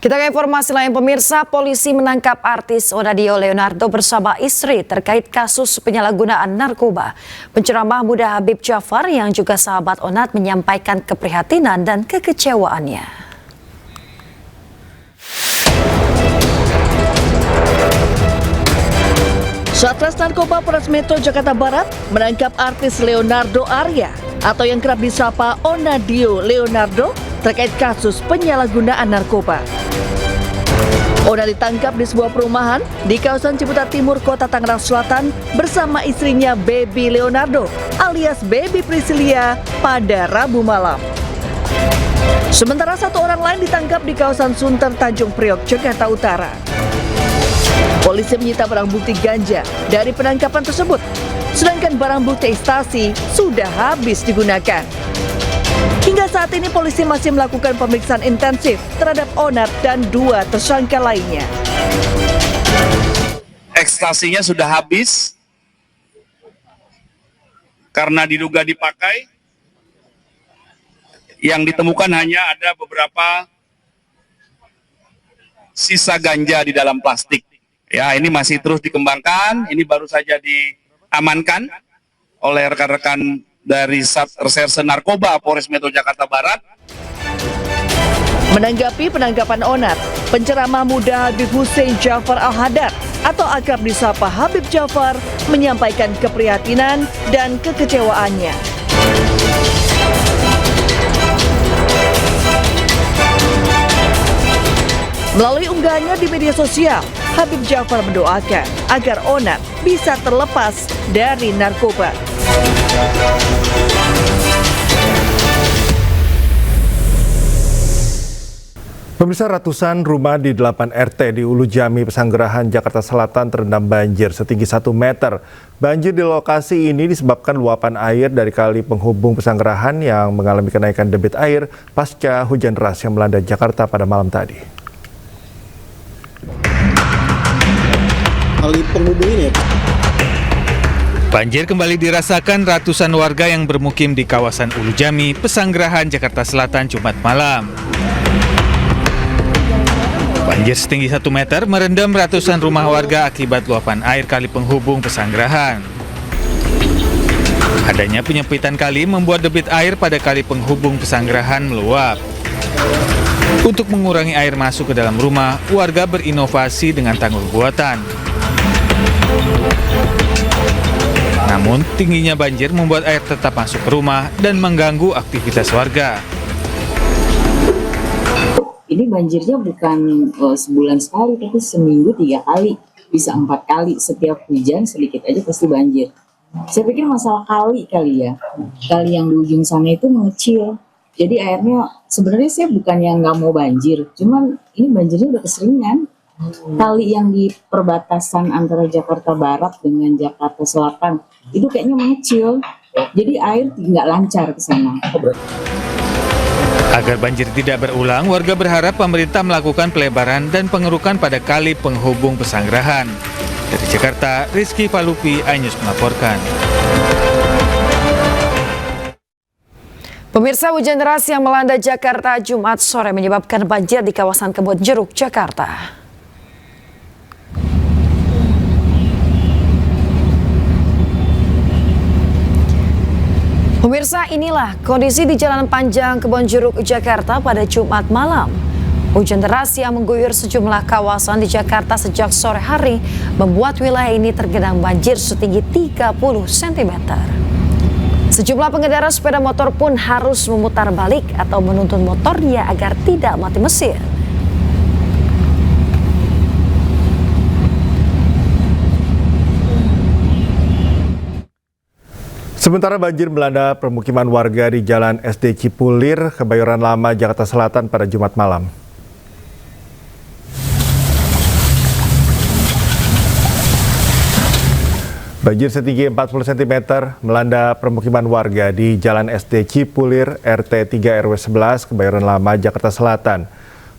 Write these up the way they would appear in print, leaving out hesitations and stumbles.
Kita ke informasi lain, pemirsa. Polisi menangkap artis Onadio Leonardo bersama istri terkait kasus penyalahgunaan narkoba. Penceramah muda Habib Jafar yang juga sahabat Onat menyampaikan keprihatinan dan kekecewaannya. Satres Narkoba Polres Metro Jakarta Barat menangkap artis Leonardo Arya atau yang kerap disapa Onadio Leonardo terkait kasus penyalahgunaan narkoba. Ona ditangkap di sebuah perumahan di kawasan Ciputat Timur, Kota Tangerang Selatan bersama istrinya Baby Leonardo alias Baby Priscilia pada Rabu malam. Sementara satu orang lain ditangkap di kawasan Sunter Tanjung Priok, Jakarta Utara. Polisi menyita barang bukti ganja dari penangkapan tersebut, sedangkan barang bukti ekstasi sudah habis digunakan. Hingga saat ini polisi masih melakukan pemeriksaan intensif terhadap Onat dan dua tersangka lainnya. Ekstasinya sudah habis karena diduga dipakai. Yang ditemukan hanya ada beberapa sisa ganja di dalam plastik. Ya, ini masih terus dikembangkan. Ini baru saja diamankan oleh rekan-rekan dari Reserse Narkoba Polres Metro Jakarta Barat. Menanggapi penangkapan Onat, penceramah muda Habib Hussein Jafar Al-Hadar atau akrab disapa Habib Jafar menyampaikan keprihatinan dan kekecewaannya. Melalui unggahannya di media sosial, Habib Jafar mendoakan agar Onat bisa terlepas dari narkoba. Pemirsa, ratusan rumah di 8 RT di Ulu Jami, Pesanggerahan, Jakarta Selatan terendam banjir setinggi 1 meter. Banjir di lokasi ini disebabkan luapan air dari kali penghubung Pesanggerahan yang mengalami kenaikan debit air pasca hujan deras yang melanda Jakarta pada malam tadi. Kali penghubung ini ya? Banjir kembali dirasakan ratusan warga yang bermukim di kawasan Ulu Jami, Pesanggerahan, Jakarta Selatan, Jumat malam. Banjir setinggi 1 meter merendam ratusan rumah warga akibat luapan air kali penghubung Pesanggerahan. Adanya penyempitan kali membuat debit air pada kali penghubung Pesanggerahan meluap. Untuk mengurangi air masuk ke dalam rumah, warga berinovasi dengan tanggul buatan. Namun, tingginya banjir membuat air tetap masuk ke rumah dan mengganggu aktivitas warga. Ini banjirnya bukan sebulan sekali, tapi seminggu 3 kali, bisa 4 kali. Setiap hujan sedikit aja pasti banjir. Saya pikir masalah kali ya. Kali yang di ujung sana itu mengecil. Jadi airnya, sebenarnya saya bukan yang nggak mau banjir, cuman ini banjirnya udah keseringan. Kali yang di perbatasan antara Jakarta Barat dengan Jakarta Selatan itu kayaknya mengecil, jadi air nggak lancar ke sana. Agar banjir tidak berulang, warga berharap pemerintah melakukan pelebaran dan pengerukan pada kali penghubung Pesanggerahan. Dari Jakarta, Rizky Palupi, iNews melaporkan. Pemirsa, hujan deras yang melanda Jakarta Jumat sore menyebabkan banjir di kawasan Kebon Jeruk, Jakarta. Pemirsa, inilah kondisi di Jalan Panjang Kebon Jeruk, Jakarta pada Jumat malam. Hujan deras yang mengguyur sejumlah kawasan di Jakarta sejak sore hari membuat wilayah ini tergenang banjir setinggi 30 cm. Sejumlah pengendara sepeda motor pun harus memutar balik atau menuntun motornya agar tidak mati mesin. Sementara banjir melanda permukiman warga di Jalan SD Cipulir, Kebayoran Lama, Jakarta Selatan pada Jumat malam. Banjir setinggi 40 cm melanda permukiman warga di Jalan SD Cipulir, RT 3 RW 11, Kebayoran Lama, Jakarta Selatan.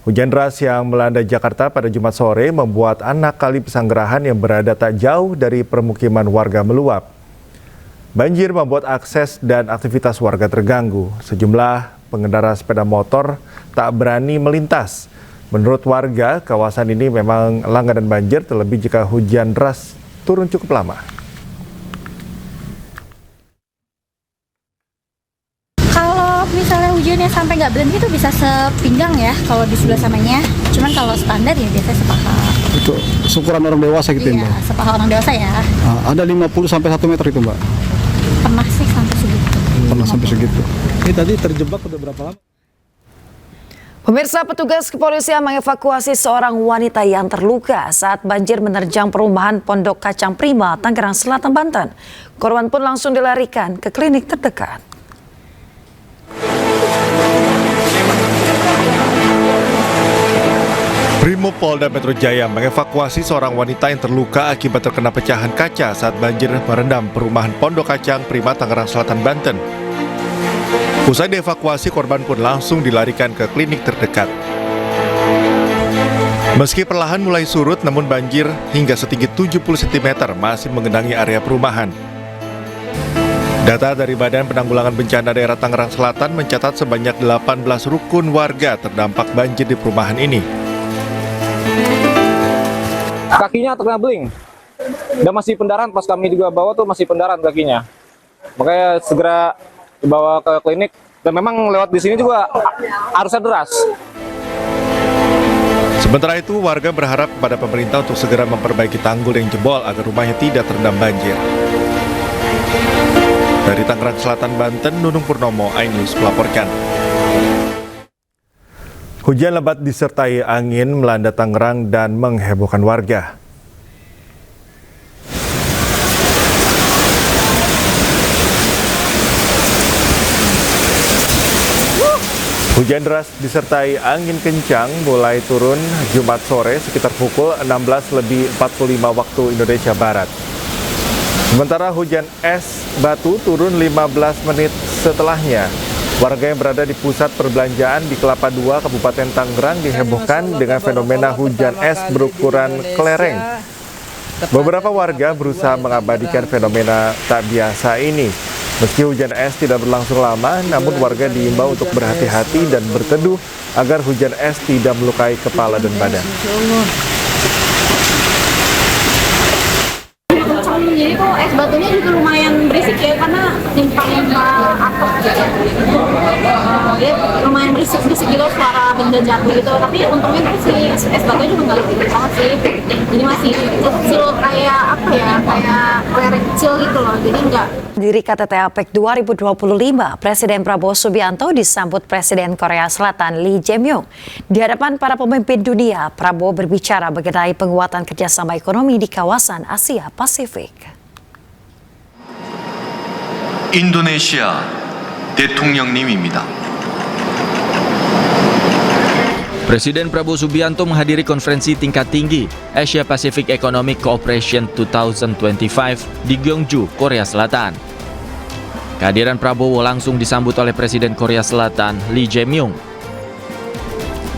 Hujan deras yang melanda Jakarta pada Jumat sore membuat anak kali Pesanggerahan yang berada tak jauh dari permukiman warga meluap. Banjir membuat akses dan aktivitas warga terganggu. Sejumlah pengendara sepeda motor tak berani melintas. Menurut warga, kawasan ini memang langganan banjir terlebih jika hujan deras turun cukup lama. Kalau misalnya hujannya sampai nggak berhenti itu bisa sepinggang ya kalau di sebelah sananya. Cuman kalau standar ya biasanya sepaha. Itu ukuran orang dewasa gitu ya, Iya, Mbak? sepaha orang dewasa ya. Ada 50 sampai 1 meter itu, Mbak? Pernah sih sampai segitu. Pernah sampai segitu. Ini tadi terjebak udah berapa lama? Pemirsa, petugas kepolisian mengevakuasi seorang wanita yang terluka saat banjir menerjang perumahan Pondok Kacang Prima, Tangerang Selatan, Banten. Korban pun langsung dilarikan ke klinik terdekat. Brimob Polda Metro Jaya mengevakuasi seorang wanita yang terluka akibat terkena pecahan kaca saat banjir merendam perumahan Pondok Kacang Prima, Tangerang Selatan, Banten. Usai dievakuasi, korban pun langsung dilarikan ke klinik terdekat. Meski perlahan mulai surut, namun banjir hingga setinggi 70 cm masih mengenangi area perumahan. Data dari Badan Penanggulangan Bencana Daerah Tangerang Selatan mencatat sebanyak 18 rukun warga terdampak banjir di perumahan ini. Kakinya terkena beling dan masih pendarahan. Pas kami juga bawa tuh masih pendarahan kakinya, makanya segera dibawa ke klinik. Dan memang lewat di sini juga arusnya deras. Sementara itu, warga berharap kepada pemerintah untuk segera memperbaiki tanggul yang jebol agar rumahnya tidak terendam banjir. Dari Tangerang Selatan, Banten, Nunung Purnomo, iNews melaporkan. Hujan lebat disertai angin melanda Tangerang dan menghebohkan warga. Hujan deras disertai angin kencang mulai turun Jumat sore sekitar pukul 16:45 waktu Indonesia Barat. Sementara hujan es batu turun 15 menit setelahnya. Warga yang berada di pusat perbelanjaan di Kelapa II, Kabupaten Tangerang dihebohkan dengan fenomena hujan es berukuran kelereng. Beberapa warga berusaha mengabadikan fenomena tak biasa ini. Meski hujan es tidak berlangsung lama, namun warga diimbau untuk berhati-hati dan berteduh agar hujan es tidak melukai kepala dan badan. Jadi tuh es batunya juga lumayan berisik ya karena nimpang-nimpang atap gitu. Dia lumayan berisik juga suara benda jatuh gitu. Tapi untungnya tuh si es batunya juga nggak gede banget sih. Jadi masih kecil kayak apa ya, kayak lereng kecil gitu loh. Jadi nggak. Diri KTT APEC 2025, Presiden Prabowo Subianto disambut Presiden Korea Selatan Lee Jae-myung. Di hadapan para pemimpin dunia, Prabowo berbicara mengenai penguatan kerjasama ekonomi di kawasan Asia Pasifik. 인도네시아 대통령님입니다. Presiden Prabowo Subianto menghadiri konferensi tingkat tinggi Asia Pacific Economic Cooperation 2025 di Gyeongju, Korea Selatan. Kehadiran Prabowo langsung disambut oleh Presiden Korea Selatan Lee Jae-myung.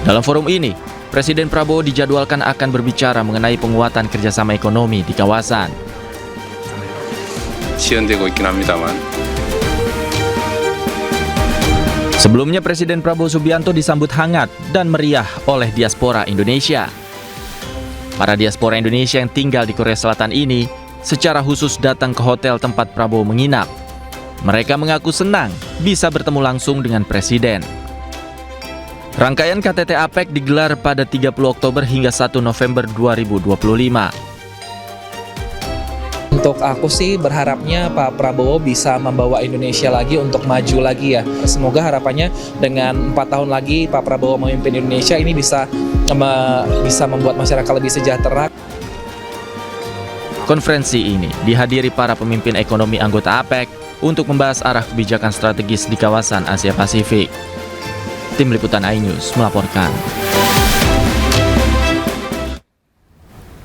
Dalam forum ini, Presiden Prabowo dijadwalkan akan berbicara mengenai penguatan kerjasama ekonomi di kawasan. 지연되고 있긴 합니다만. Sebelumnya Presiden Prabowo Subianto disambut hangat dan meriah oleh diaspora Indonesia. Para diaspora Indonesia yang tinggal di Korea Selatan ini secara khusus datang ke hotel tempat Prabowo menginap. Mereka mengaku senang bisa bertemu langsung dengan Presiden. Rangkaian KTT APEC digelar pada 30 Oktober hingga 1 November 2025. Untuk aku sih berharapnya Pak Prabowo bisa membawa Indonesia lagi untuk maju lagi ya. Semoga harapannya dengan 4 tahun lagi Pak Prabowo memimpin Indonesia ini bisa membuat masyarakat lebih sejahtera. Konferensi ini dihadiri para pemimpin ekonomi anggota APEC untuk membahas arah kebijakan strategis di kawasan Asia Pasifik. Tim Liputan iNews melaporkan.